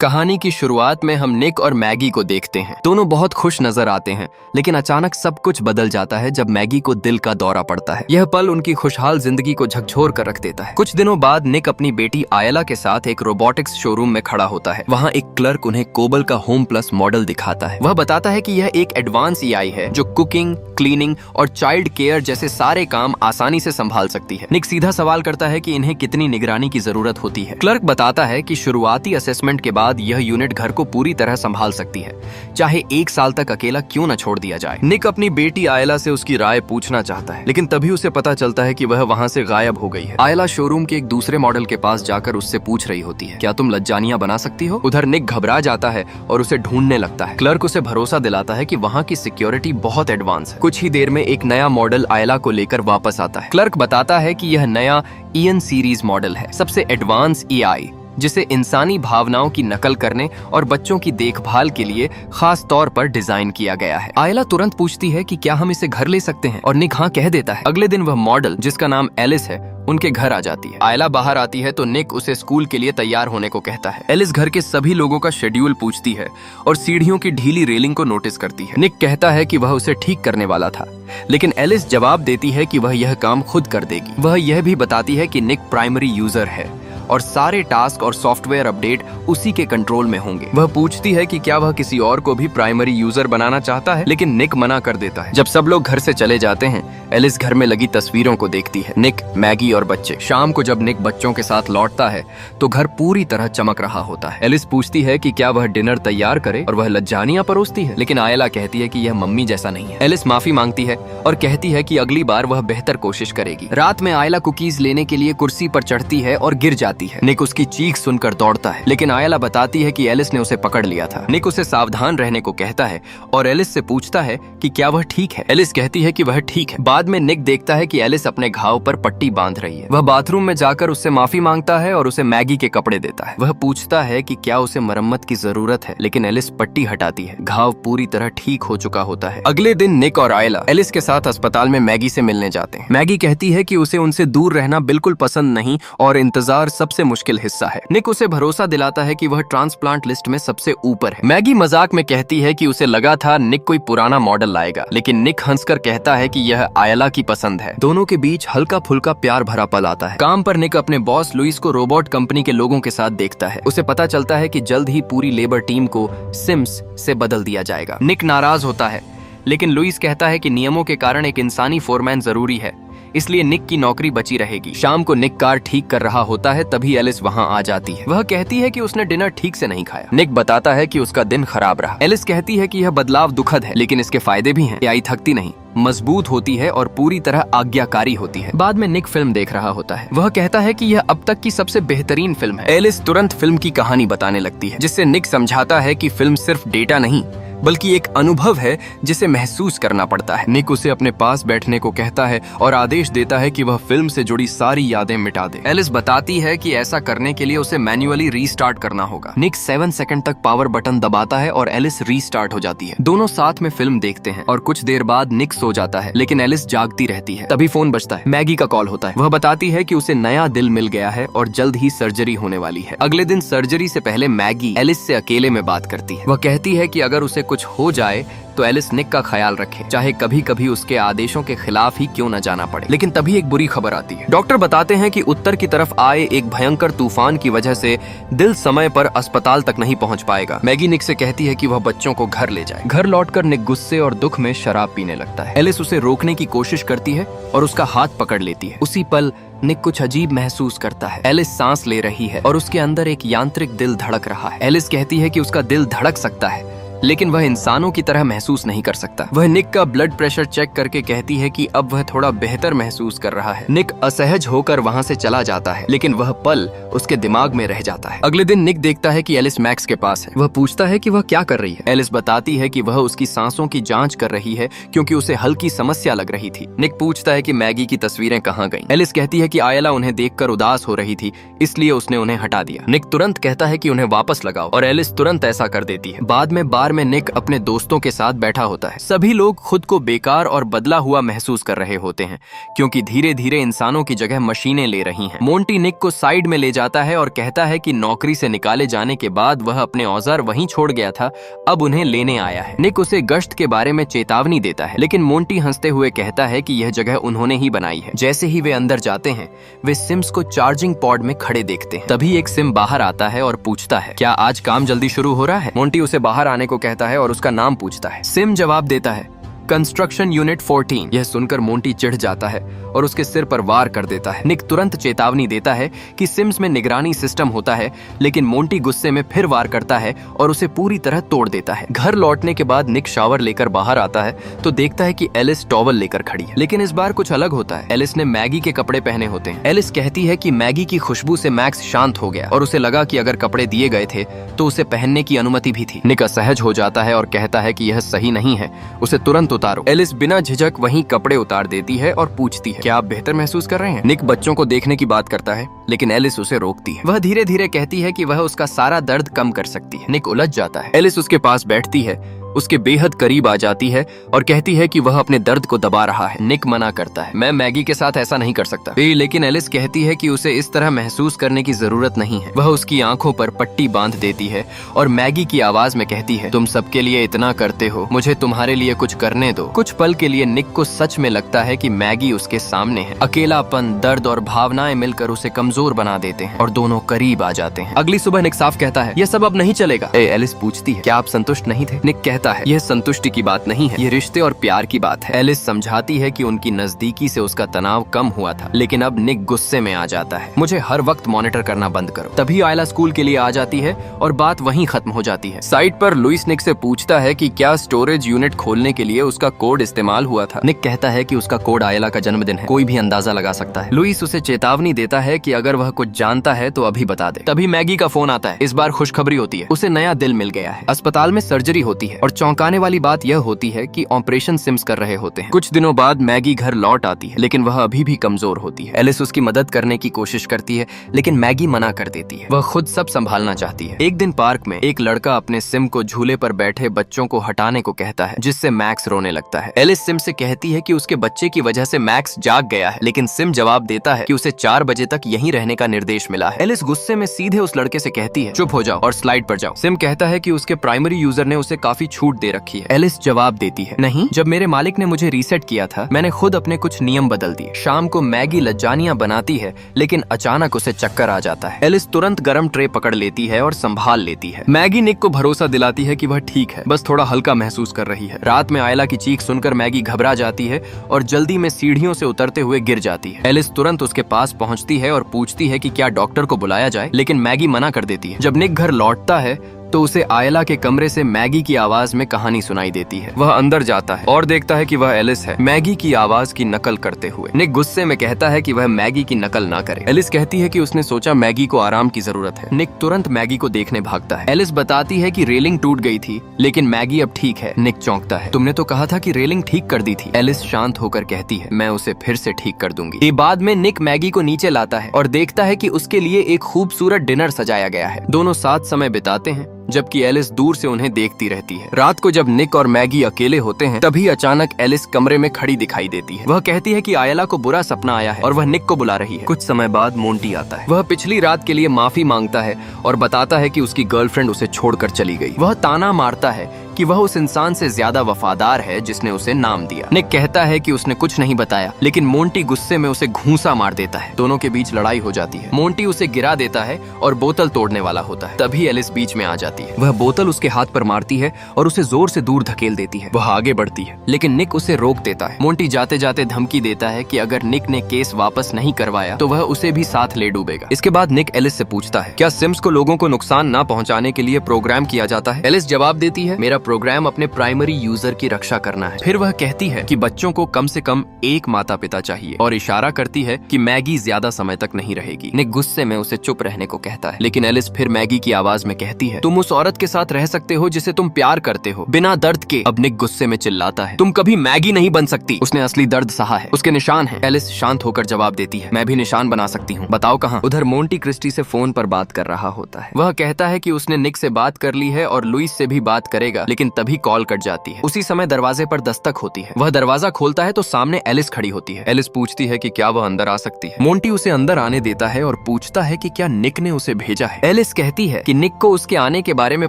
कहानी की शुरुआत में हम निक और मैगी को देखते हैं। दोनों बहुत खुश नजर आते हैं, लेकिन अचानक सब कुछ बदल जाता है जब मैगी को दिल का दौरा पड़ता है। यह पल उनकी खुशहाल जिंदगी को झकझोर कर रख देता है। कुछ दिनों बाद निक अपनी बेटी आयला के साथ एक रोबोटिक्स शोरूम में खड़ा होता है। वहाँ एक क्लर्क उन्हें कोबल का होम प्लस मॉडल दिखाता है। वह बताता है कि यह एक एडवांस एआई है जो कुकिंग, क्लीनिंग और चाइल्ड केयर जैसे सारे काम आसानी से संभाल सकती है। निक सीधा सवाल करता है कि इन्हें कितनी निगरानी की जरूरत होती है। क्लर्क बताता है कि शुरुआती असेसमेंट के बाद यह यूनिट घर को पूरी तरह संभाल सकती है, चाहे 1 साल तक अकेला क्यों न छोड़ दिया जाए। निक अपनी बेटी आयला से उसकी राय पूछना चाहता है, लेकिन तभी उसे पता चलता है कि वह वहां से गायब हो गई है। आयला शोरूम के एक दूसरे मॉडल के पास जाकर उससे पूछ रही होती है, क्या तुम लज्जानियां बना सकती हो? उधर निक घबरा जाता है और उसे ढूंढने लगता है। क्लर्क उसे भरोसा दिलाता है कि वहाँ की सिक्योरिटी बहुत एडवांस है। कुछ ही देर में एक नया मॉडल आयला को लेकर वापस आता है। क्लर्क बताता है कि यह नया ईएन सीरीज मॉडल है, सबसे एडवांस एआई जिसे इंसानी भावनाओं की नकल करने और बच्चों की देखभाल के लिए खास तौर पर डिजाइन किया गया है। आयला तुरंत पूछती है कि क्या हम इसे घर ले सकते हैं, और निक हाँ कह देता है। अगले दिन वह मॉडल, जिसका नाम एलिस है, उनके घर आ जाती है। आयला बाहर आती है तो निक उसे स्कूल के लिए तैयार होने को कहता है। एलिस घर के सभी लोगों का शेड्यूल पूछती है और सीढ़ियों की ढीली रेलिंग को नोटिस करती है। निक कहता है कि वह उसे ठीक करने वाला था, लेकिन एलिस जवाब देती है कि वह यह काम खुद कर देगी। वह यह भी बताती है कि निक प्राइमरी यूजर है और सारे टास्क और सॉफ्टवेयर अपडेट उसी के कंट्रोल में होंगे। वह पूछती है कि क्या वह किसी और को भी प्राइमरी यूजर बनाना चाहता है, लेकिन निक मना कर देता है। जब सब लोग घर से चले जाते हैं, एलिस घर में लगी तस्वीरों को देखती है, निक, मैगी और बच्चे। शाम को जब निक बच्चों के साथ लौटता है तो घर पूरी तरह चमक रहा होता है। एलिस पूछती है कि क्या वह डिनर तैयार करे और वह लज्जानियां परोसती है, लेकिन आयला कहती है कि यह मम्मी जैसा नहीं है। एलिस माफी मांगती है और कहती है कि अगली बार वह बेहतर कोशिश करेगी। रात में आयला कुकीज लेने के लिए कुर्सी पर चढ़ती है और गिर जाती है। निक उसकी चीख सुनकर दौड़ता है, लेकिन आयला बताती है कि एलिस ने उसे पकड़ लिया था। निक उसे सावधान रहने को कहता है और एलिस से पूछता है कि क्या वह ठीक है। एलिस कहती है कि वह ठीक है। बाद में निक देखता है कि एलिस अपने घाव पर पट्टी बांध रही है। वह बाथरूम में जाकर उससे माफी मांगता है और उसे मैगी के कपड़े देता है। वह पूछता है कि क्या उसे मरम्मत की जरूरत है, लेकिन एलिस पट्टी हटाती है। घाव पूरी तरह ठीक हो चुका होता है। अगले दिन निक और आयला एलिस के साथ अस्पताल में मैगी से मिलने जाते हैं। मैगी कहती है कि उसे उनसे दूर रहना बिल्कुल पसंद नहीं और इंतजार सबसे मुश्किल हिस्सा है। निक उसे भरोसा दिलाता है कि वह ट्रांसप्लांट लिस्ट में सबसे ऊपर है। मैगी मजाक में कहती है कि उसे लगा था निक कोई पुराना मॉडल लाएगा, लेकिन निक हंसकर कहता है कि यह आयला की पसंद है। दोनों के बीच हल्का फुल्का प्यार भरा पल आता है। काम पर निक अपने बॉस लुइस को रोबोट कंपनी के लोगों के साथ देखता है। उसे पता चलता है कि जल्द ही पूरी लेबर टीम को सिम्स से बदल दिया जाएगा। निक नाराज होता है, लेकिन लुइस कहता है कि नियमों के कारण एक इंसानी फोरमैन जरूरी है, इसलिए निक की नौकरी बची रहेगी। शाम को निक कार ठीक कर रहा होता है, तभी एलिस वहां आ जाती है। वह कहती है कि उसने डिनर ठीक से नहीं खाया। निक बताता है कि उसका दिन खराब रहा। एलिस कहती है कि यह बदलाव दुखद है, लेकिन इसके फायदे भी हैं। एआई थकती नहीं, मजबूत होती है और पूरी तरह आज्ञाकारी होती है। बाद में निक फिल्म देख रहा होता है। वह कहता है कि यह अब तक की सबसे बेहतरीन फिल्म है। एलिस तुरंत फिल्म की कहानी बताने लगती है, जिससे निक समझाता है कि फिल्म सिर्फ डेटा नहीं बल्कि एक अनुभव है जिसे महसूस करना पड़ता है। निक उसे अपने पास बैठने को कहता है और आदेश देता है कि वह फिल्म से जुड़ी सारी यादें मिटा दे। एलिस बताती है कि ऐसा करने के लिए उसे मैन्युअली रीस्टार्ट करना होगा। निक 7 सेकंड तक पावर बटन दबाता है और एलिस रीस्टार्ट हो जाती है। दोनों साथ में फिल्म देखते हैं और कुछ देर बाद निक सो जाता है, लेकिन एलिस जागती रहती है। तभी फोन बजता है। मैगी का कॉल होता है। वह बताती है कि उसे नया दिल मिल गया है और जल्द ही सर्जरी होने वाली है। अगले दिन सर्जरी से पहले मैगी एलिस से अकेले में बात करती है। वह कहती है कि अगर उसे कुछ हो जाए तो एलिस निक का ख्याल रखे, चाहे कभी कभी उसके आदेशों के खिलाफ ही क्यों न जाना पड़े। लेकिन तभी एक बुरी खबर आती है। डॉक्टर बताते हैं कि उत्तर की तरफ आए एक भयंकर तूफान की वजह से दिल समय पर अस्पताल तक नहीं पहुंच पाएगा। मैगी निक से कहती है कि वह बच्चों को घर ले जाए। घर लौटकर निक गुस्से और दुख में शराब पीने लगता है। एलिस उसे रोकने की कोशिश करती है और उसका हाथ पकड़ लेती है। उसी पल निक कुछ अजीब महसूस करता है। एलिस सांस ले रही है और उसके अंदर एक यांत्रिक दिल धड़क रहा है। एलिस कहती है कि उसका दिल धड़क सकता है, लेकिन वह इंसानों की तरह महसूस नहीं कर सकता। वह निक का ब्लड प्रेशर चेक करके कहती है कि अब वह थोड़ा बेहतर महसूस कर रहा है। निक असहज होकर वहां से चला जाता है, लेकिन वह पल उसके दिमाग में रह जाता है। अगले दिन निक देखता है कि एलिस मैक्स के पास है। वह पूछता है कि वह क्या कर रही है। एलिस बताती है कि वह उसकी सांसों की जांच कर रही है, क्योंकि उसे हल्की समस्या लग रही थी। निक पूछता है कि मैगी की तस्वीरें कहाँ गईं। एलिस कहती है कि आयला उन्हें देखकर उदास हो रही थी, इसलिए उसने उन्हें हटा दिया। निक तुरंत कहता है कि उन्हें वापस लगाओ और एलिस तुरंत ऐसा कर देती है। बाद में बार बार में निक अपने दोस्तों के साथ बैठा होता है। सभी लोग खुद को बेकार और बदला हुआ महसूस कर रहे होते हैं क्योंकि धीरे धीरे इंसानों की जगह मशीनें ले रही हैं। मोंटी निक को साइड में ले जाता है और कहता है कि नौकरी से निकाले जाने के बाद वह अपने औजार वहीं छोड़ गया था, अब उन्हें लेने आया है। निक उसे गश्त के बारे में चेतावनी देता है, लेकिन मोंटी हंसते हुए कहता है कि यह जगह उन्होंने ही बनाई है। जैसे ही वे अंदर जाते हैं, वे सिम्स को चार्जिंग पॉड में खड़े देखते हैं। तभी एक सिम बाहर आता है और पूछता है, क्या आज काम जल्दी शुरू हो रहा है? मोंटी उसे बाहर आने को कहता है और उसका नाम पूछता है। सिम जवाब देता है, कंस्ट्रक्शन यूनिट 14। यह सुनकर मोंटी चिढ़ जाता है और उसके सिर पर वार कर देता है। निक तुरंत चेतावनी देता है कि सिम्स में निगरानी सिस्टम होता है, लेकिन मोंटी गुस्से में फिर वार करता है और उसे पूरी तरह तोड़ देता है। घर लौटने के बाद निक शावर लेकर बाहर आता है तो देखता है कि एलिस टॉवल लेकर खड़ी है, लेकिन इस बार कुछ अलग होता है। एलिस ने मैगी के कपड़े पहने होते हैं। एलिस कहती है कि मैगी की खुशबू से मैक्स शांत हो गया और उसे लगा कि अगर कपड़े दिए गए थे तो उसे पहनने की अनुमति भी थी। निक असहज हो जाता है और कहता है कि यह सही नहीं है, उसे तुरंत उतारो। एलिस बिना झिझक वहीं कपड़े उतार देती है और पूछती है, क्या आप बेहतर महसूस कर रहे हैं? निक बच्चों को देखने की बात करता है, लेकिन एलिस उसे रोकती है। वह धीरे धीरे कहती है कि वह उसका सारा दर्द कम कर सकती है। निक उलझ जाता है। एलिस उसके पास बैठती है, उसके बेहद करीब आ जाती है और कहती है कि वह अपने दर्द को दबा रहा है। निक मना करता है, मैं मैगी के साथ ऐसा नहीं कर सकता। लेकिन एलिस कहती है कि उसे इस तरह महसूस करने की जरूरत नहीं है। वह उसकी आंखों पर पट्टी बांध देती है और मैगी की आवाज में कहती है, तुम सबके लिए इतना करते हो, मुझे तुम्हारे लिए कुछ करने दो। कुछ पल के लिए निक को सच में लगता है कि मैगी उसके सामने है। अकेलापन, दर्द और भावनाएं मिलकर उसे कमजोर बना देते हैं और दोनों करीब आ जाते हैं। अगली सुबह निक साफ कहता है, यह सब अब नहीं चलेगा। एलिस पूछती है, क्या आप संतुष्ट नहीं थे? निक कहता है, यह संतुष्टि की बात नहीं है, यह रिश्ते और प्यार की बात है। एलिस समझाती है कि उनकी नजदीकी से उसका तनाव कम हुआ था, लेकिन अब निक गुस्से में आ जाता है। मुझे हर वक्त मॉनिटर करना बंद करो। तभी आयला स्कूल के लिए आ जाती है और बात वहीं खत्म हो जाती है। साइट पर लुइस निक से पूछता है कि क्या स्टोरेज यूनिट खोलने के लिए उसका कोड इस्तेमाल हुआ था। निक कहता है कि उसका कोड आयला का जन्मदिन है, कोई भी अंदाजा लगा सकता है। लुइस उसे चेतावनी देता है कि अगर वह कुछ जानता है तो अभी बता दे। तभी मैगी का फोन आता है। इस बार खुशखबरी होती है, उसे नया दिल मिल गया है। अस्पताल में सर्जरी होती है और चौंकाने वाली बात यह होती है कि ऑपरेशन सिम्स कर रहे होते हैं। कुछ दिनों बाद मैगी घर लौट आती है, लेकिन वह अभी भी कमजोर होती है। एलिस उसकी मदद करने की कोशिश करती है, लेकिन मैगी मना कर देती है। वह खुद सब संभालना चाहती है। एक दिन पार्क में एक लड़का अपने सिम को झूले पर बैठे बच्चों को हटाने को कहता है, जिससे मैक्स रोने लगता है। एलिस सिम से कहती है कि उसके बच्चे की वजह से मैक्स जाग गया है, लेकिन सिम जवाब देता है कि उसे 4 बजे तक यहीं रहने का निर्देश मिला है। एलिस गुस्से में सीधे उस लड़के से कहती है, चुप हो जाओ और स्लाइड पर जाओ। सिम कहता है कि उसके प्राइमरी यूजर ने उसे काफी छूट दे रखी है। एलिस जवाब देती है, नहीं, जब मेरे मालिक ने मुझे रीसेट किया था, मैंने खुद अपने कुछ नियम बदल दिए। शाम को मैगी लज्जानियां बनाती है, लेकिन अचानक उसे चक्कर आ जाता है। एलिस तुरंत गरम ट्रे पकड़ लेती है और संभाल लेती है। मैगी निक को भरोसा दिलाती है कि वह ठीक है, बस थोड़ा हल्का महसूस कर रही है। रात में आयला की चीख सुनकर मैगी घबरा जाती है और जल्दी में सीढ़ियों से उतरते हुए गिर जाती है। एलिस तुरंत उसके पास पहुंचती है और पूछती है कि क्या डॉक्टर को बुलाया जाए, लेकिन मैगी मना कर देती है। जब निक घर लौटता है तो उसे आयला के कमरे से मैगी की आवाज में कहानी सुनाई देती है। वह अंदर जाता है और देखता है कि वह एलिस है, मैगी की आवाज की नकल करते हुए। निक गुस्से में कहता है कि वह मैगी की नकल ना करे। एलिस कहती है कि उसने सोचा मैगी को आराम की जरूरत है। निक तुरंत मैगी को देखने भागता है। एलिस बताती है कि रेलिंग टूट गई थी, लेकिन मैगी अब ठीक है। निक चौंकता है, तुमने तो कहा था कि रेलिंग ठीक कर दी थी। एलिस शांत होकर कहती है, मैं उसे फिर से ठीक कर दूंगी। ये बाद में निक मैगी को नीचे लाता है और देखता है कि उसके लिए एक खूबसूरत डिनर सजाया गया है। दोनों साथ समय बिताते हैं, जबकि एलिस दूर से उन्हें देखती रहती है। रात को जब निक और मैगी अकेले होते हैं, तभी अचानक एलिस कमरे में खड़ी दिखाई देती है। वह कहती है कि आयला को बुरा सपना आया है और वह निक को बुला रही है। कुछ समय बाद मोंटी आता है। वह पिछली रात के लिए माफी मांगता है और बताता है कि उसकी गर्लफ्रेंड उसे छोड़कर चली गई। वह ताना मारता है कि वह उस इंसान से ज्यादा वफादार है जिसने उसे नाम दिया। निक कहता है कि उसने कुछ नहीं बताया, लेकिन मोंटी गुस्से में उसे घूंसा मार देता है। दोनों के बीच लड़ाई हो जाती है। मोंटी उसे गिरा देता है और बोतल तोड़ने वाला होता है। तभी एलिस बीच में आ जाती है। वह बोतल उसके हाथ पर मारती है और उसे जोर से दूर धकेल देती है। वह आगे बढ़ती है, लेकिन निक उसे रोक देता है। मोंटी जाते जाते धमकी देता है कि अगर निक ने केस वापस नहीं करवाया तो वह उसे भी साथ ले डूबेगा। इसके बाद निक एलिस से पूछता है, क्या सिम्स को लोगों को नुकसान न पहुंचाने के लिए प्रोग्राम किया जाता है? एलिस जवाब देती है, मेरा प्रोग्राम अपने प्राइमरी यूजर की रक्षा करना है। फिर वह कहती है कि बच्चों को कम से कम एक माता पिता चाहिए और इशारा करती है कि मैगी ज्यादा समय तक नहीं रहेगी। निक गुस्से में उसे चुप रहने को कहता है, लेकिन एलिस फिर मैगी की आवाज में कहती है, तुम उस औरत के साथ रह सकते हो जिसे तुम प्यार करते हो, बिना दर्द के। अब निक गुस्से में चिल्लाता है, तुम कभी मैगी नहीं बन सकती। उसने असली दर्द सहा है, उसके निशान है। एलिस शांत होकर जवाब देती है, मैं भी निशान बना सकती हूँ, बताओ कहाँ। उधर मोंटी क्रिस्टी से फोन पर बात कर रहा होता है। वह कहता है कि उसने निक से बात कर ली है और लुइस से भी बात करेगा, लेकिन लेकिन तभी कॉल कट जाती है। उसी समय दरवाजे पर दस्तक होती है। वह दरवाजा खोलता है तो सामने एलिस खड़ी होती है। एलिस पूछती है कि क्या वह अंदर आ सकती है। मोंटी उसे अंदर आने देता है और पूछता है कि क्या निक ने उसे भेजा है। एलिस कहती है कि निक को उसके आने के बारे में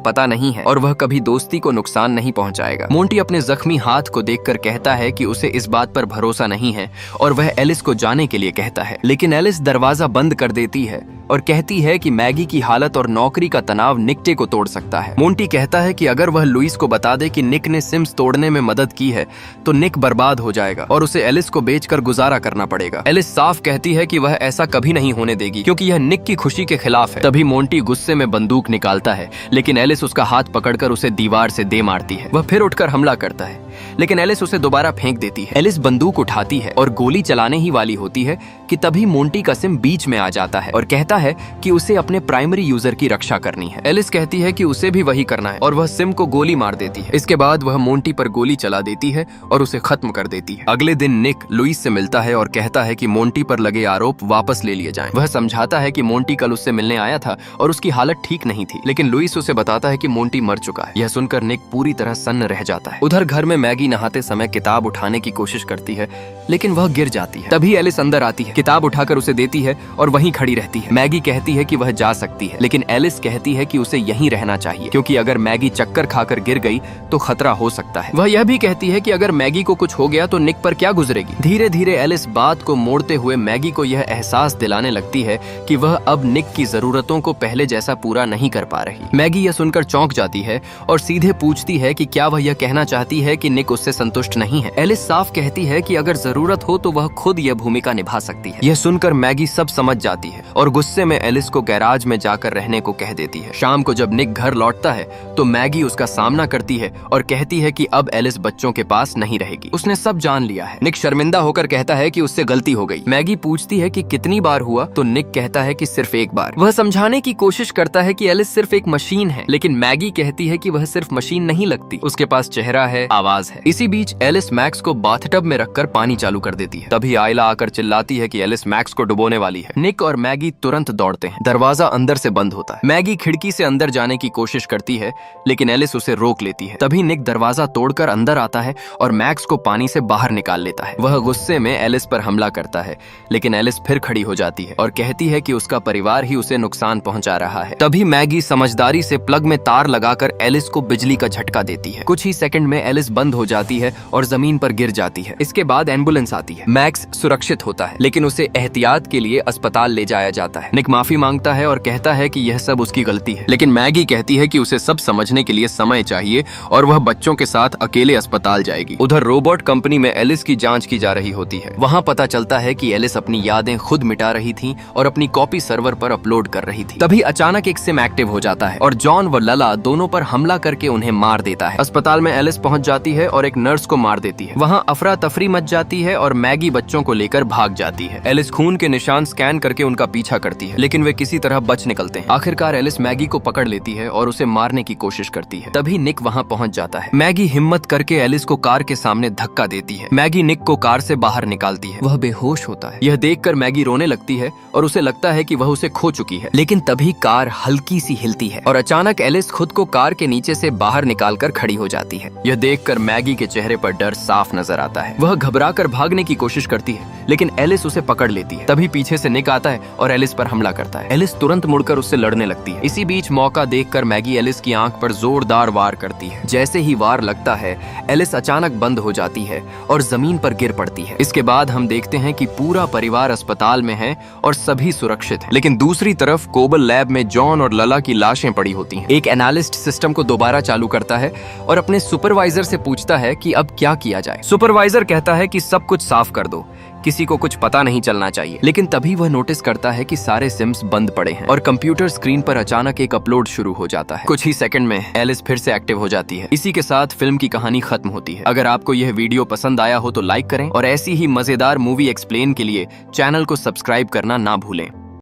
पता नहीं है और वह कभी दोस्ती को नुकसान नहीं पहुंचाएगा। मोंटी अपने जख्मी हाथ को देखकर कहता है कि उसे इस बात पर भरोसा नहीं है और वह एलिस को जाने के लिए कहता है, लेकिन एलिस दरवाजा बंद कर देती है और कहती है कि मैगी की हालत और नौकरी का तनाव निक को तोड़ सकता है। मोंटी कहता है कि अगर वह लुइस को बता दे कि निक ने सिम्स तोड़ने में मदद की है तो निक बर्बाद हो जाएगा और उसे एलिस को बेचकर गुजारा करना पड़ेगा। एलिस साफ कहती है कि वह ऐसा कभी नहीं होने देगी क्योंकि यह निक की खुशी के खिलाफ है। तभी मोंटी गुस्से में बंदूक निकालता है, लेकिन एलिस उसका हाथ पकड़कर उसे दीवार से दे मारती है। वह फिर उठकर हमला करता है, लेकिन एलिस उसे दोबारा फेंक देती है। एलिस बंदूक उठाती है और गोली चलाने ही वाली होती है कि तभी मोंटी का सिम बीच में आ जाता है और कहता है कि उसे अपने प्राइमरी यूजर की रक्षा करनी है। एलिस कहती है कि उसे भी वही करना है और वह सिम को गोली मार देती है। इसके बाद वह मोंटी पर गोली चला देती है और उसे खत्म कर देती है। अगले दिन निक लुइस से मिलता है और कहता है कि मोंटी पर लगे आरोप वापस ले लिए जाएं। वह समझाता है कि मोंटी कल उससे मिलने आया था और उसकी हालत ठीक नहीं थी, लेकिन लुइस उसे बताता है कि मोंटी मर चुका है। यह सुनकर निक पूरी तरह सन्न रह जाता है। उधर घर में मैगी नहाते समय किताब उठाने की कोशिश करती है, लेकिन वह गिर जाती है। तभी एलिस अंदर आती है, किताब उठाकर उसे देती है और वहीं खड़ी रहती है। मैगी कहती है कि वह जा सकती है, लेकिन एलिस कहती है कि उसे यहीं रहना चाहिए क्योंकि अगर मैगी चक्कर खाकर गिर गई तो खतरा हो सकता है। वह यह भी कहती है कि अगर मैगी को कुछ हो गया तो निक पर क्या गुजरेगी। धीरे धीरे एलिस बात को मोड़ते हुए मैगी को यह एहसास दिलाने लगती है कि वह अब निक की जरूरतों को पहले जैसा पूरा नहीं कर पा रही। मैगी यह सुनकर चौंक जाती है और सीधे पूछती है कि क्या वह यह कहना चाहती है कि निक उससे संतुष्ट नहीं है। एलिस साफ कहती है कि अगर जरूरत हो तो वह खुद यह भूमिका निभा सकती है। यह सुनकर मैगी सब समझ जाती है और गुस्से में एलिस को गैराज में जाकर रहने को कह देती है। शाम को जब निक घर लौटता है तो मैगी उसका सामना करती है और कहती है कि अब एलिस बच्चों के पास नहीं रहेगी, उसने सब जान लिया है। निक शर्मिंदा होकर कहता है कि उससे गलती हो गई। मैगी पूछती है कि कितनी बार हुआ तो निक कहता है कि सिर्फ एक बार। वह समझाने की कोशिश करता है कि एलिस सिर्फ एक मशीन है, लेकिन मैगी कहती है कि वह सिर्फ मशीन नहीं लगती, उसके पास चेहरा है, आवाज है। इसी बीच एलिस मैक्स को बाथटब में रखकर पानी चालू कर देती है। तभी आयला आकर चिल्लाती है कि एलिस मैक्स को डुबोने वाली है। निक और मैगी तुरंत दौड़ते हैं। दरवाजा अंदर से बंद होता है। मैगी खिड़की से अंदर जाने की कोशिश करती है, लेकिन एलिस उसे रोक लेती है। तभी निक दरवाजा तोड़कर अंदर आता है और मैक्स को पानी से बाहर निकाल लेता है। वह गुस्से में एलिस पर हमला करता है, लेकिन एलिस फिर खड़ी हो जाती है और कहती है कि उसका परिवार ही उसे नुकसान पहुंचा रहा है। तभी मैगी समझदारी से प्लग में तार लगाकर एलिस को बिजली का झटका देती है। कुछ ही सेकंड में एलिस बंद हो जाती है और जमीन पर गिर जाती है। इसके बाद एम्बुलेंस आती है। मैक्स सुरक्षित होता है, लेकिन उसे एहतियात के लिए अस्पताल ले जाया जाता है। निक माफी मांगता है और कहता है कि यह सब उसकी गलती है, लेकिन मैगी कहती है कि उसे सब समझने के लिए समय चाहिए और वह बच्चों के साथ अकेले अस्पताल जाएगी। उधर रोबोट कंपनी में एलिस की जांच की जा रही होती है। वहाँ पता चलता है कि एलिस अपनी यादें खुद मिटा रही थी और अपनी कॉपी सर्वर पर अपलोड कर रही थी। तभी अचानक एक सिम एक्टिव हो जाता है और जॉन व लला दोनों पर हमला करके उन्हें मार देता है। अस्पताल में एलिस पहुंच जाती है और एक नर्स को मार देती है। वहाँ अफरा तफरी मच जाती है और मैगी बच्चों को लेकर भाग जाती है। एलिस खून के निशान स्कैन करके उनका पीछा करती है, लेकिन वे किसी तरह बच निकलते हैं। आखिरकार एलिस मैगी को पकड़ लेती है और उसे मारने की कोशिश करती है। तभी निक वहाँ पहुंच जाता है। मैगी हिम्मत करके एलिस को कार के सामने धक्का देती है। मैगी निक को कार से बाहर निकालती है। वह बेहोश होता है। यह देखकर मैगी रोने लगती है और उसे लगता है कि वह उसे खो चुकी है, लेकिन तभी कार हल्की सी हिलती है और अचानक एलिस खुद को कार के नीचे से बाहर निकालकर खड़ी हो जाती है। यह देखकर मैगी के चेहरे पर डर साफ नजर आता है। वह घबराकर भागने की कोशिश करती है, लेकिन एलिस उसे पकड़ लेती है। तभी पीछे से निक आता है और एलिस पर हमला करता है। एलिस तुरंत मुड़कर उससे लड़ने लगती है। इसी बीच मौका देखकर मैगी एलिस की आंख पर जोरदार वार करती है। जैसे ही वार लगता है, एलिस अचानक बंद हो जाती है और जमीन पर गिर पड़ती है। इसके बाद हम देखते हैं कि पूरा परिवार अस्पताल में है और सभी सुरक्षित हैं। लेकिन दूसरी तरफ कोबल लैब में जॉन और लला की लाशें पड़ी होती हैं। एक एनालिस्ट सिस्टम को दोबारा चालू करता है और अपने सुपरवाइजर से पूछता है कि अब क्या किया जाए। सुपरवाइजर कहता है कि सब कुछ साफ कर दो, किसी को कुछ पता नहीं चलना चाहिए। लेकिन तभी वह नोटिस करता है कि सारे सिम्स बंद पड़े हैं और कंप्यूटर स्क्रीन पर अचानक एक अपलोड शुरू हो जाता है। कुछ ही सेकंड में एलिस फिर से एक्टिव हो जाती है। इसी के साथ फिल्म की कहानी खत्म होती है। अगर आपको यह वीडियो पसंद आया हो तो लाइक करें और ऐसी ही मजेदार मूवी एक्सप्लेन के लिए चैनल को सब्सक्राइब करना ना भूलें।